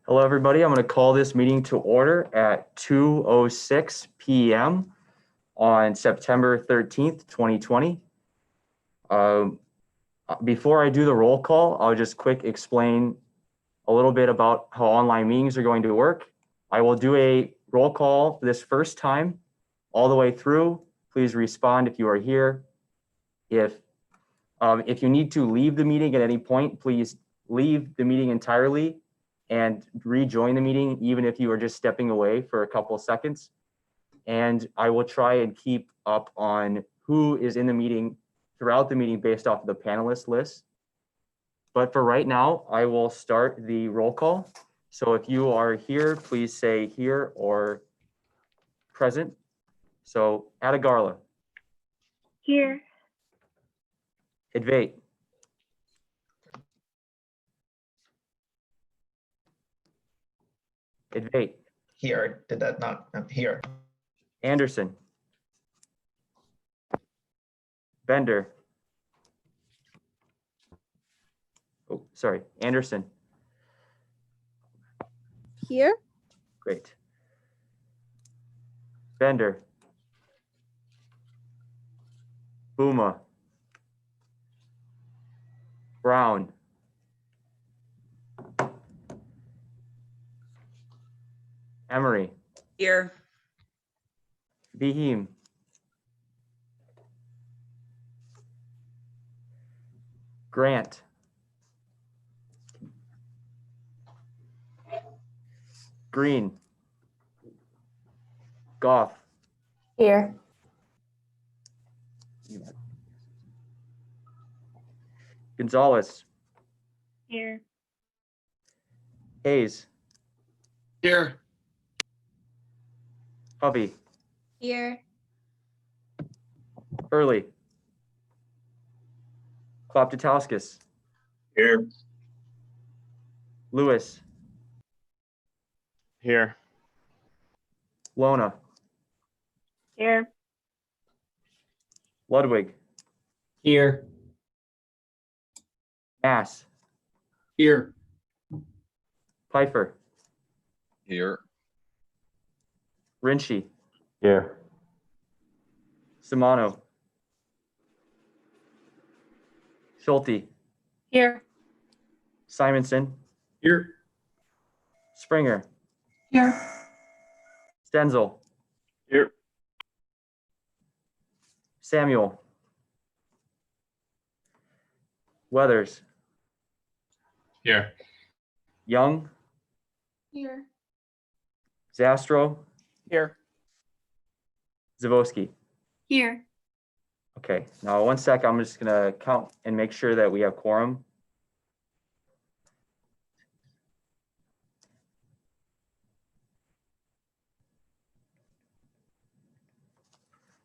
Hello, everybody. I'm going to call this meeting to order at 2:06 p.m. on September 13th, 2020. Before I do the roll call, I'll just quick explain a little bit about how online meetings are going to work. I will do a roll call this first time all the way through. Please respond if you are here. If you need to leave the meeting at any point, please leave the meeting entirely and rejoin the meeting, even if you are just stepping away for a couple of seconds. And I will try and keep up on who is in the meeting throughout the meeting based off of the panelist list. But for right now, I will start the roll call. So if you are here, please say here or present. So Adagarla. Here. Advait. Advait. Here, did that not, here. Anderson. Bender. Oh, sorry, Anderson. Here. Great. Bender. Booma. Brown. Emery. Here. Beheem. Grant. Green. Goff. Here. Gonzalez. Here. Hayes. Here. Hovey. Here. Early. Kloptotowskis. Here. Lewis. Here. Lona. Here. Ludwig. Here. Mass. Here. Pfeiffer. Here. Rinchi. Here. Simano. Schulte. Here. Simonson. Here. Springer. Here. Stenzel. Here. Samuel. Weathers. Here. Young. Here. Zastro. Here. Zavoski. Here. Okay, now 1 sec, I'm just gonna count and make sure that we have quorum.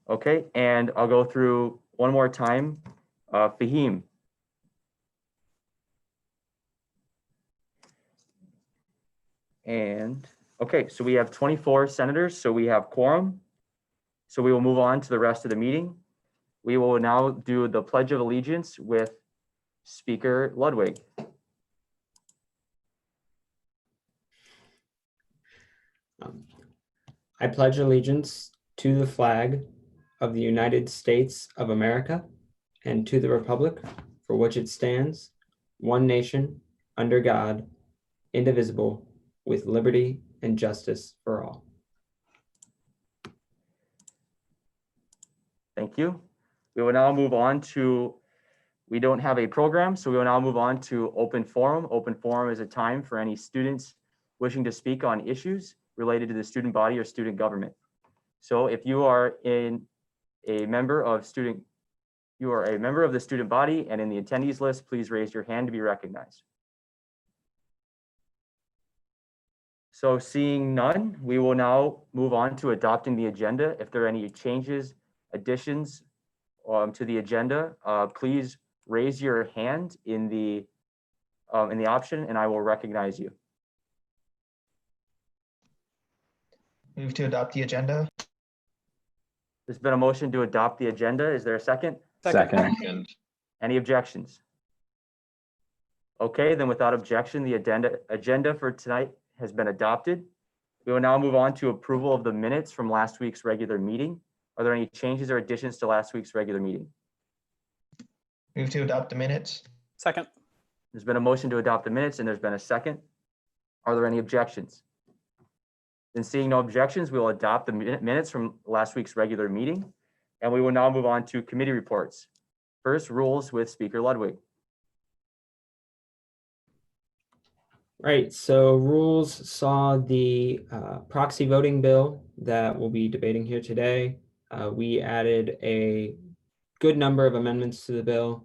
Okay, and I'll go through one more time. Fahim. And, okay, so we have 24 senators, so we have quorum. So we will move on to the rest of the meeting. We will now do the Pledge of Allegiance with Speaker Ludwig. I pledge allegiance to the flag of the United States of America and to the republic for which it stands, one nation, under God, indivisible, with liberty and justice for all. Thank you. We will now move on to, we don't have a program, so we will now move on to open forum. Open forum is a time for any students wishing to speak on issues related to the student body or student government. So if you are a member of the student body and in the attendees list, please raise your hand to be recognized. So seeing none, we will now move on to adopting the agenda. If there are any changes, additions to the agenda, please raise your hand in the option and I will recognize you. Move to adopt the agenda. There's been a motion to adopt the agenda. Is there a second? Second. Any objections? Okay, then without objection, the agenda for tonight has been adopted. We will now move on to approval of the minutes from last week's regular meeting. Are there any changes or additions to last week's regular meeting? Move to adopt the minutes. Second. There's been a motion to adopt the minutes and there's been a second. Are there any objections? Then seeing no objections, we will adopt the minutes from last week's regular meeting. And we will now move on to committee reports. First, rules with Speaker Ludwig. Right, so rules saw the proxy voting bill that we'll be debating here today. We added a good number of amendments to the bill,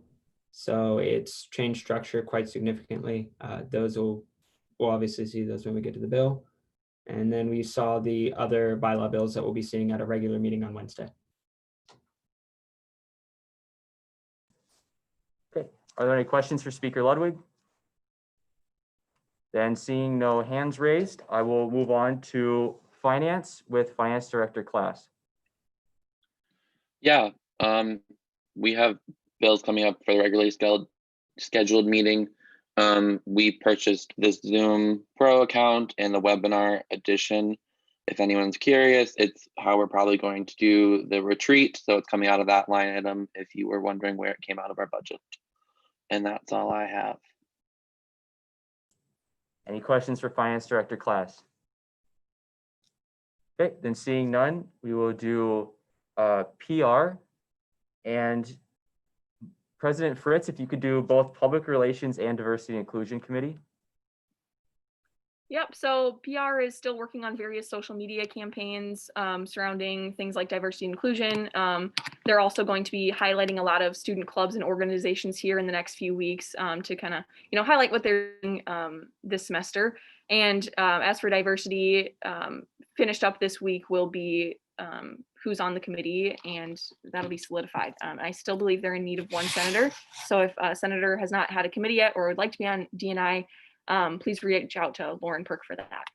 so it's changed structure quite significantly. We'll obviously see those when we get to the bill. And then we saw the other bylaw bills that we'll be seeing at a regular meeting on Wednesday. Okay, are there any questions for Speaker Ludwig? Then seeing no hands raised, I will move on to finance with Finance Director Class. Yeah, we have bills coming up for the regularly scheduled meeting. We purchased this Zoom Pro account and the webinar edition. If anyone's curious, it's how we're probably going to do the retreat. So it's coming out of that line item if you were wondering where it came out of our budget. And that's all I have. Any questions for Finance Director Class? Okay, then seeing none, we will do PR. And President Fritz, if you could do both Public Relations and Diversity and Inclusion Committee. Yep, so PR is still working on various social media campaigns surrounding things like diversity and inclusion. They're also going to be highlighting a lot of student clubs and organizations here in the next few weeks to kind of, highlight what they're doing this semester. And as for diversity, finished up this week will be who's on the committee, and that'll be solidified. I still believe they're in need of one senator. So if a senator has not had a committee yet or would like to be on D&I, please reach out to Lauren Perk for that.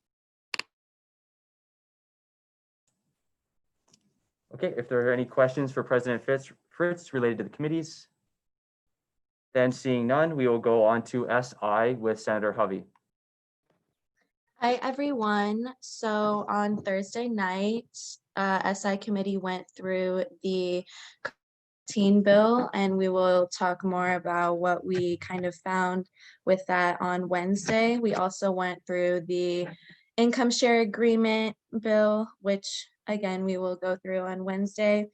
Okay, if there are any questions for President Fritz related to the committees, then seeing none, we will go on to SI with Senator Hovey. Hi, everyone. So on Thursday night, SI committee went through the teen bill, and we will talk more about what we kind of found with that on Wednesday. We also went through the income share agreement bill, which again, we will go through on Wednesday.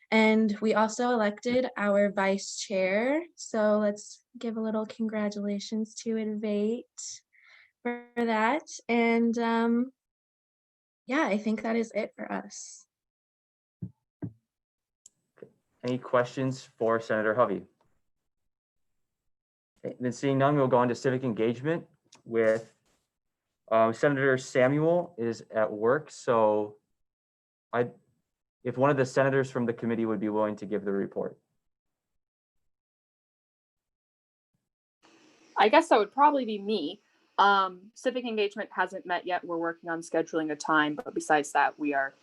And we also elected our vice chair. So let's give a little congratulations to Invate for that. And yeah, I think that is it for us. Any questions for Senator Hovey? Okay, then seeing none, we'll go on to civic engagement with Senator Samuel is at work. So if one of the senators from the committee would be willing to give the report. I guess that would probably be me. Civic engagement hasn't met yet. We're working on scheduling a time, but besides that, we are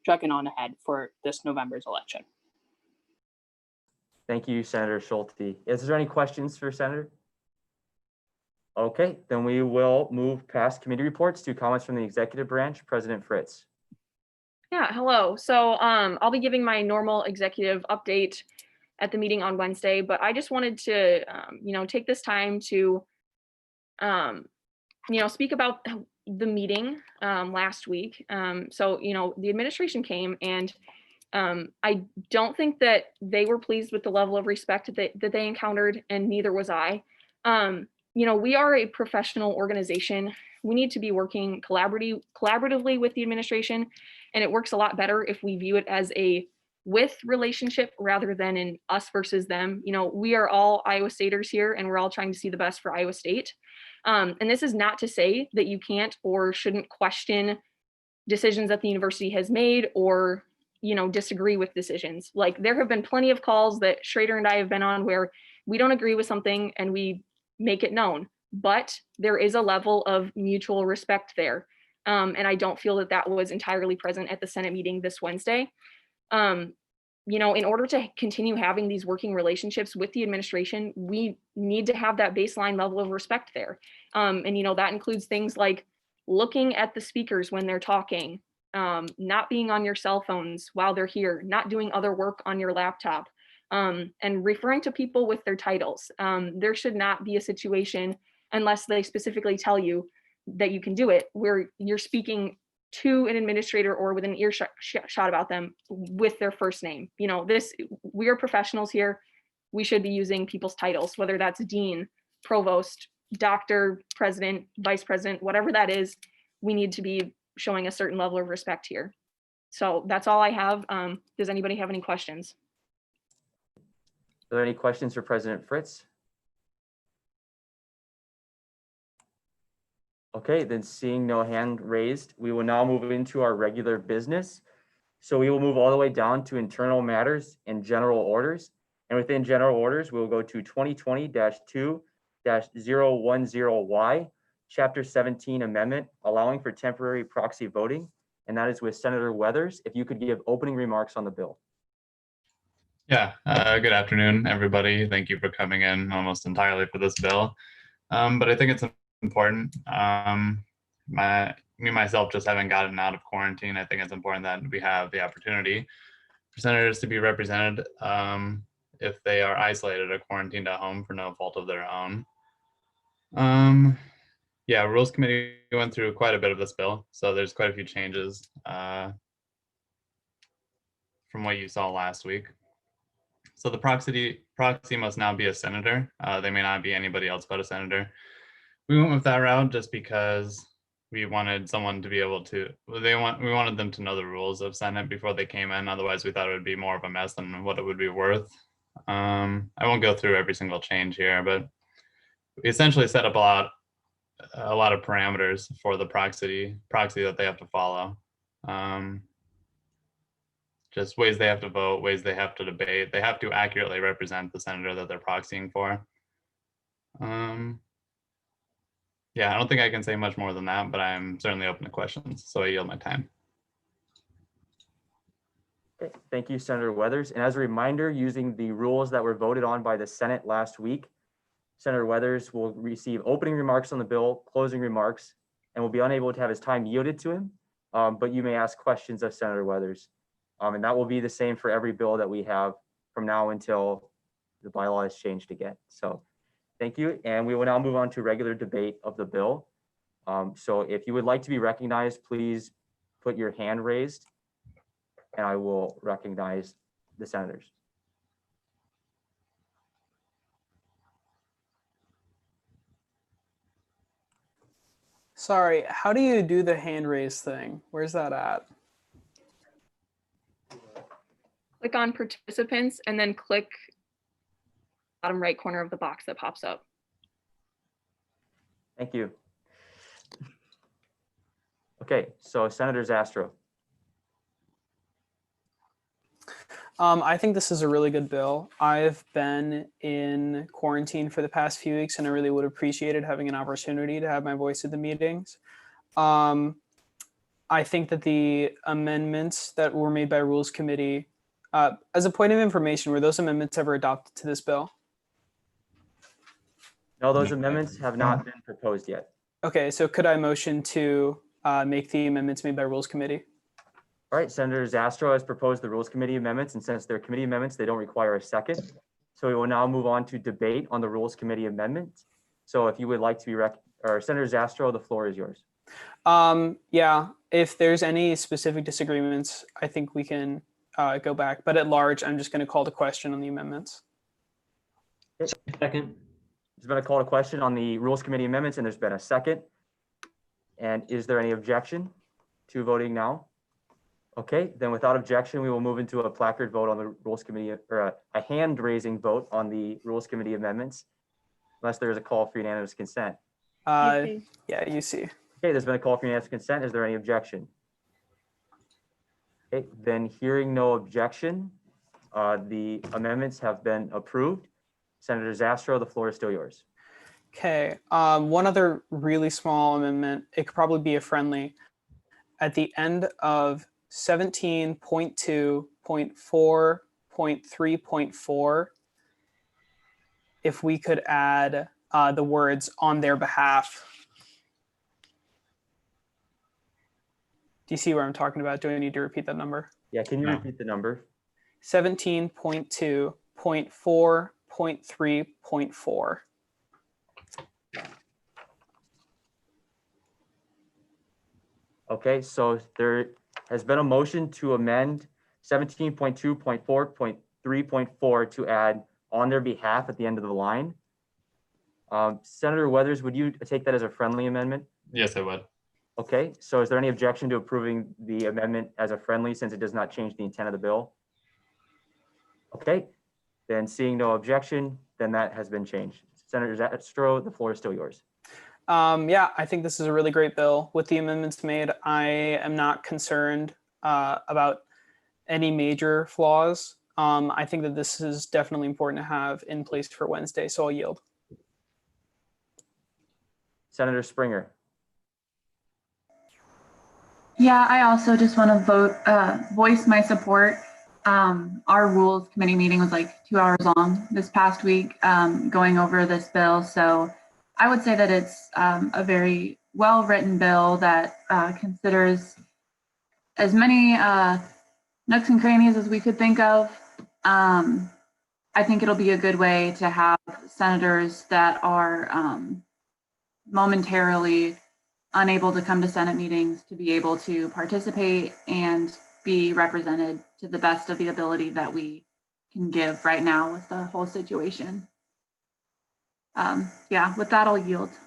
trucking on ahead for this November's election. Thank you, Senator Schulte. Is there any questions for Senator? Okay, then we will move past committee reports to comments from the executive branch. President Fritz. Yeah, hello. So I'll be giving my normal executive update at the meeting on Wednesday, but I just wanted to, take this time to, speak about the meeting last week. So, the administration came, and I don't think that they were pleased with the level of respect that they encountered, and neither was I. We are a professional organization. We need to be working collaboratively with the administration, and it works a lot better if we view it as a with relationship rather than an us versus them. We are all Iowa Staters here, and we're all trying to see the best for Iowa State. And this is not to say that you can't or shouldn't question decisions that the university has made or disagree with decisions. Like, there have been plenty of calls that Schrader and I have been on where we don't agree with something and we make it known, but there is a level of mutual respect there. And I don't feel that was entirely present at the Senate meeting this Wednesday. In order to continue having these working relationships with the administration, we need to have that baseline level of respect there. And that includes things like looking at the speakers when they're talking, not being on your cell phones while they're here, not doing other work on your laptop, and referring to people with their titles. There should not be a situation, unless they specifically tell you that you can do it, where you're speaking to an administrator or with an earshot about them with their first name. You know, we are professionals here. We should be using people's titles, whether that's dean, provost, doctor, president, vice president, whatever that is. We need to be showing a certain level of respect here. So that's all I have. Does anybody have any questions? Are there any questions for President Fritz? Okay, then seeing no hand raised, we will now move into our regular business. So we will move all the way down to internal matters and general orders. And within general orders, we'll go to 2020-2-010Y, Chapter 17 Amendment, allowing for temporary proxy voting. And that is with Senator Weathers. If you could give opening remarks on the bill. Yeah, good afternoon, everybody. Thank you for coming in almost entirely for this bill. But I think it's important. Myself, just having gotten out of quarantine, I think it's important that we have the opportunity for senators to be represented if they are isolated or quarantined at home for no fault of their own. Yeah, Rules Committee went through quite a bit of this bill, so there's quite a few changes from what you saw last week. So the proxy must now be a senator. They may not be anybody else but a senator. We went with that route just because we wanted someone to be able to, we wanted them to know the rules of Senate before they came in. Otherwise, we thought it would be more of a mess than what it would be worth. I won't go through every single change here, but we essentially set up a lot of parameters for the proxy that they have to follow. Just ways they have to vote, ways they have to debate. They have to accurately represent the senator that they're proxying for. Yeah, I don't think I can say much more than that, but I'm certainly open to questions, so I yield my time. Okay, thank you, Senator Weathers. And as a reminder, using the rules that were voted on by the Senate last week, Senator Weathers will receive opening remarks on the bill, closing remarks, and will be unable to have his time yielded to him. But you may ask questions of Senator Weathers. And that will be the same for every bill that we have from now until the bylaw is changed again. So thank you. And we will now move on to regular debate of the bill. So if you would like to be recognized, please put your hand raised and I will recognize the senators. Sorry, how do you do the hand raise thing? Where's that at? Click on participants and then click bottom right corner of the box that pops up. Thank you. Okay, so Senator Zastro. I think this is a really good bill. I've been in quarantine for the past few weeks, and I really would have appreciated having an opportunity to have my voice at the meetings. I think that the amendments that were made by Rules Committee, as a point of information, were those amendments ever adopted to this bill? No, those amendments have not been proposed yet. Okay, so could I motion to make the amendments made by Rules Committee? All right, Senator Zastro has proposed the Rules Committee amendments, and since they're committee amendments, they don't require a second. So we will now move on to debate on the Rules Committee amendments. So if you would like to be Senator Zastro, the floor is yours. Yeah, if there's any specific disagreements, I think we can go back. But at large, I'm just going to call the question on the amendments. Second. There's been a call to question on the Rules Committee amendments, and there's been a second. And is there any objection to voting now? Okay, then without objection, we will move into a placard vote on the Rules Committee, or a hand raising vote on the Rules Committee amendments, unless there is a call for unanimous consent. Yeah, you see. Okay, there's been a call for unanimous consent. Is there any objection? Okay, then hearing no objection, the amendments have been approved. Senator Zastro, the floor is still yours. Okay, one other really small amendment, it could probably be a friendly. At the end of 17.2.4.3.4, if we could add the words "on their behalf." Do you see where I'm talking about? Do I need to repeat that number? Yeah, can you No. repeat the number? 17.2.4.3.4. Okay, so there has been a motion to amend 17.2.4.3.4 to add on their behalf at the end of the line. Senator Weathers, would you take that as a friendly amendment? Yes, I would. Okay, so is there any objection to approving the amendment as a friendly since it does not change the intent of the bill? Okay, then seeing no objection, then that has been changed. Senator Zastro, the floor is still yours. Yeah, I think this is a really great bill. With the amendments made, I am not concerned about any major flaws. I think that this is definitely important to have in place for Wednesday, so I'll yield. Senator Springer. Yeah, I also just want to voice my support. Our rules committee meeting was like 2 hours long this past week, going over this bill. So I would say that it's a very well-written bill that considers as many nooks and crannies as we could think of. I think it'll be a good way to have senators that are momentarily unable to come to Senate meetings to be able to participate and be represented to the best of the ability that we can give right now with the whole situation. Yeah, with that, I'll yield. Is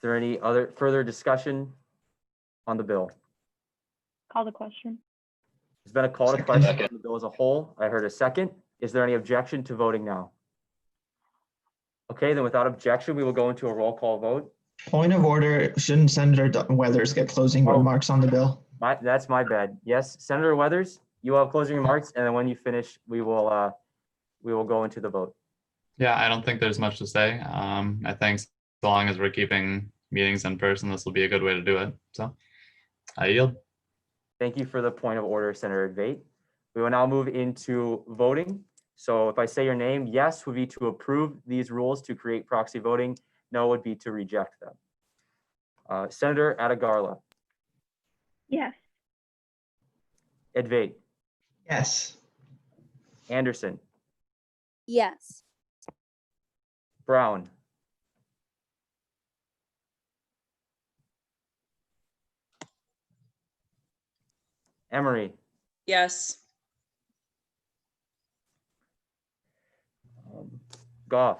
there any other further discussion on the bill? Call the question. There's been a call to Second. question on the bill as a whole. I heard a second. Is there any objection to voting now? Okay, then without objection, we will go into a roll call vote. Point of order, shouldn't Senator Weathers get closing remarks on the bill? That's my bad. Yes, Senator Weathers, you have closing remarks, and then when you finish, we will go into the vote. Yeah, I don't think there's much to say. I think so long as we're keeping meetings in person, this will be a good way to do it. So I yield. Thank you for the point of order, Senator Vate. We will now move into voting. So if I say your name, yes would be to approve these rules to create proxy voting. No would be to reject them. Senator Atagarla. Yes. Edvate. Yes. Anderson. Yes. Brown. Emery. Yes. Goff.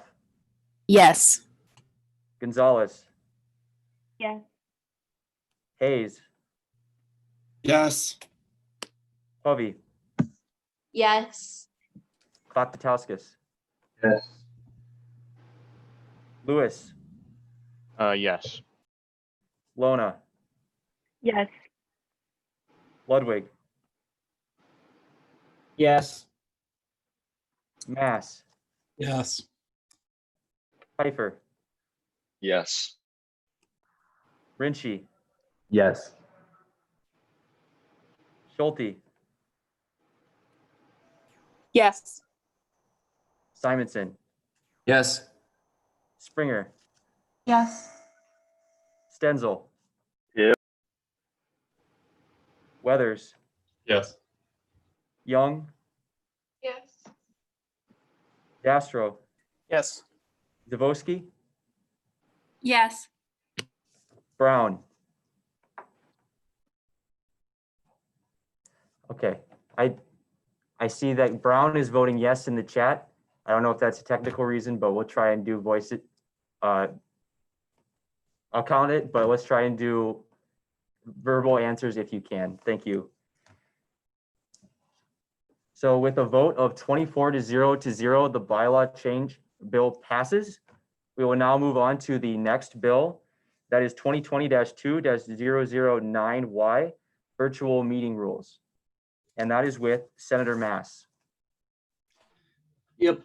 Yes. Gonzalez. Yes. Hayes. Yes. Hovey. Yes. Klapatauskas. Yes. Lewis. Yes. Lona. Yes. Ludwig. Yes. Mass. Yes. Pfeiffer. Yes. Rinchie. Yes. Schulte. Yes. Simonson. Yes. Springer. Yes. Stenzel. Yeah. Weathers. Yes. Young. Yes. Castro. Yes. Zavosky. Yes. Brown. Okay, I see that Brown is voting yes in the chat. I don't know if that's a technical reason, but we'll try and do voice it. I'll count it, but let's try and do verbal answers if you can. Thank you. So with a vote of 24 to 0, the bylaw change bill passes. We will now move on to the next bill. That is 2020-2-009Y, virtual meeting rules. And that is with Senator Mass. Yep.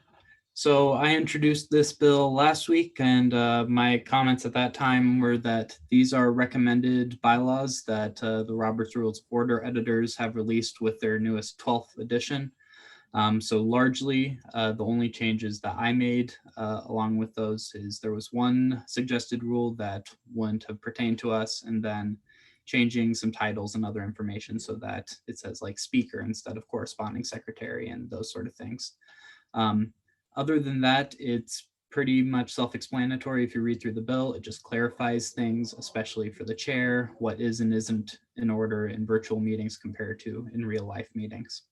So I introduced this bill last week, and my comments at that time were that these are recommended bylaws that the Robert's Rules of Order editors have released with their newest 12th edition. So largely, the only changes that I made along with those is there was one suggested rule that wouldn't have pertained to us, and then changing some titles and other information so that it says like speaker instead of corresponding secretary and those sort of things. Other than that, it's pretty much self-explanatory. If you read through the bill, it just clarifies things, especially for the chair, what is and isn't in order in virtual meetings compared to in real life meetings.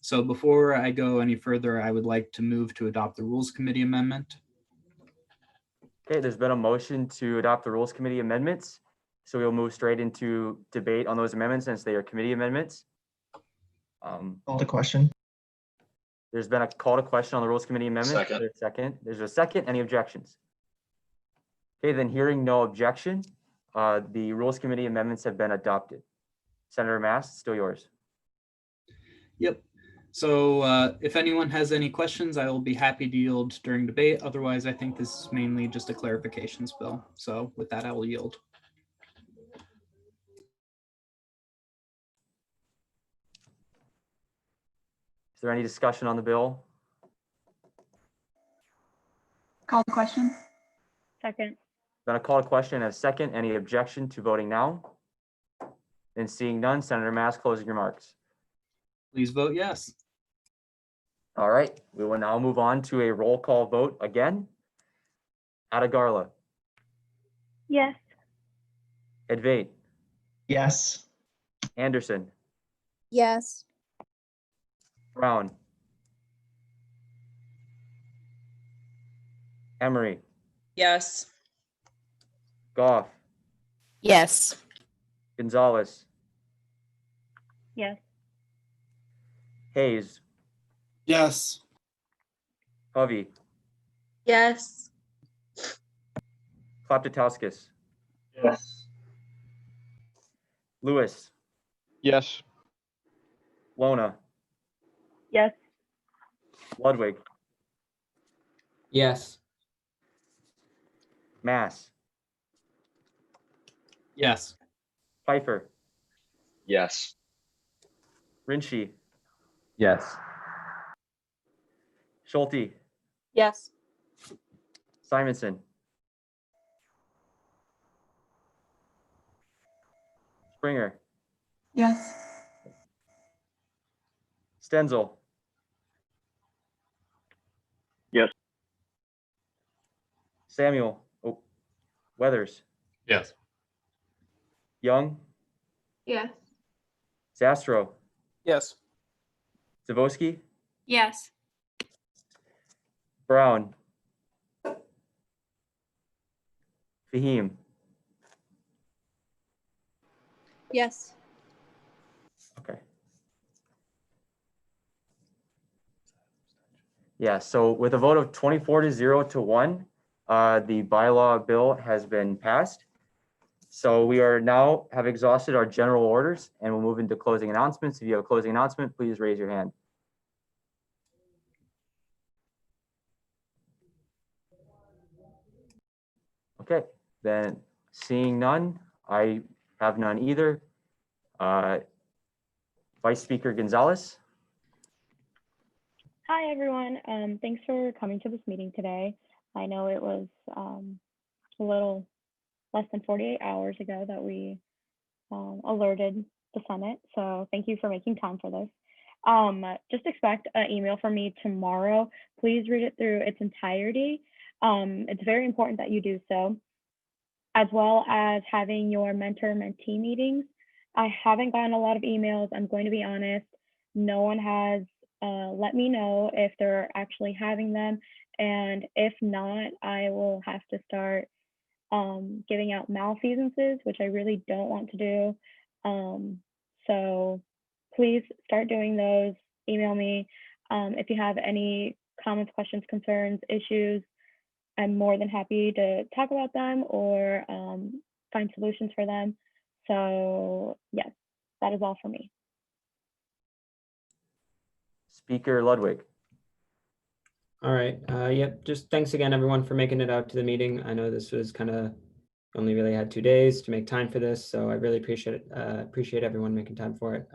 So before I go any further, I would like to move to adopt the Rules Committee amendment. Okay, there's been a motion to adopt the Rules Committee amendments. So we'll move straight into debate on those amendments since they are committee amendments. Call to question. There's been a call to question on the Rules Committee amendment. Second. There's a second. Any objections? Okay, then hearing no objection, the Rules Committee amendments have been adopted. Senator Mass, still yours. Yep. So if anyone has any questions, I will be happy to yield during debate. Otherwise, I think this is mainly just a clarifications bill. So with that, I will yield. Is there any discussion on the bill? Call the question. Second. Then a call to question and a second. Any objection to voting now? Then seeing none, Senator Mass, closing remarks. Please vote yes. All right, we will now move on to a roll call vote again. Atagarla, Yes. Edvate, Yes. Anderson, Yes. Brown, Emery, Yes. Goff, Yes. Gonzalez, Yes. Hayes, Yes. Hovey, Yes. Klaptotowskis, Yes. Lewis, Yes. Lona, Yes. Ludwig, Yes. Mass, Yes. Pfeiffer, Yes. Rinchi, Yes. Schulte, Yes. Simonson, Springer, Yes. Stenzel, Yes. Samuel, Weathers, Yes. Young, Yes. Zastro, Yes. Zavosky, Yes. Brown, Fahim. Yes. Okay. Yeah, so with a vote of 24-0-1, the bylaw bill has been passed. So we are now have exhausted our general orders and we'll move into closing announcements. If you have a closing announcement, please raise your hand. Okay, then seeing none, I have none either. Vice Speaker Gonzalez. Hi, everyone. Thanks for coming to this meeting today. I know it was a little less than 48 hours ago that we alerted the Senate. So thank you for making time for this. Just expect an email from me tomorrow. Please read it through its entirety. It's very important that you do so, as well as having your mentor-mentee meetings. I haven't gotten a lot of emails. I'm going to be honest. No one has let me know if they're actually having them. And if not, I will have to start giving out malfeasances, which I really don't want to do. So please start doing those. Email me. If you have any comments, questions, concerns, issues, I'm more than happy to talk about them or find solutions for them. So yes, that is all for me. Speaker Ludwig. All right. Yep. Just thanks again, everyone, for making it out to the meeting. I know this was kind of only really had 2 days to make time for this, so I really appreciate it. Appreciate everyone making time for it.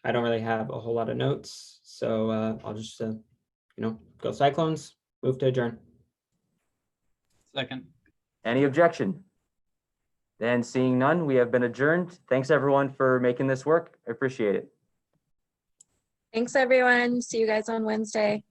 I don't really have a whole lot of notes, so I'll just, go Cyclones, move to adjourn. Second. Any objection? Then seeing none, we have been adjourned. Thanks everyone for making this work. I appreciate it. Thanks, everyone. See you guys on Wednesday.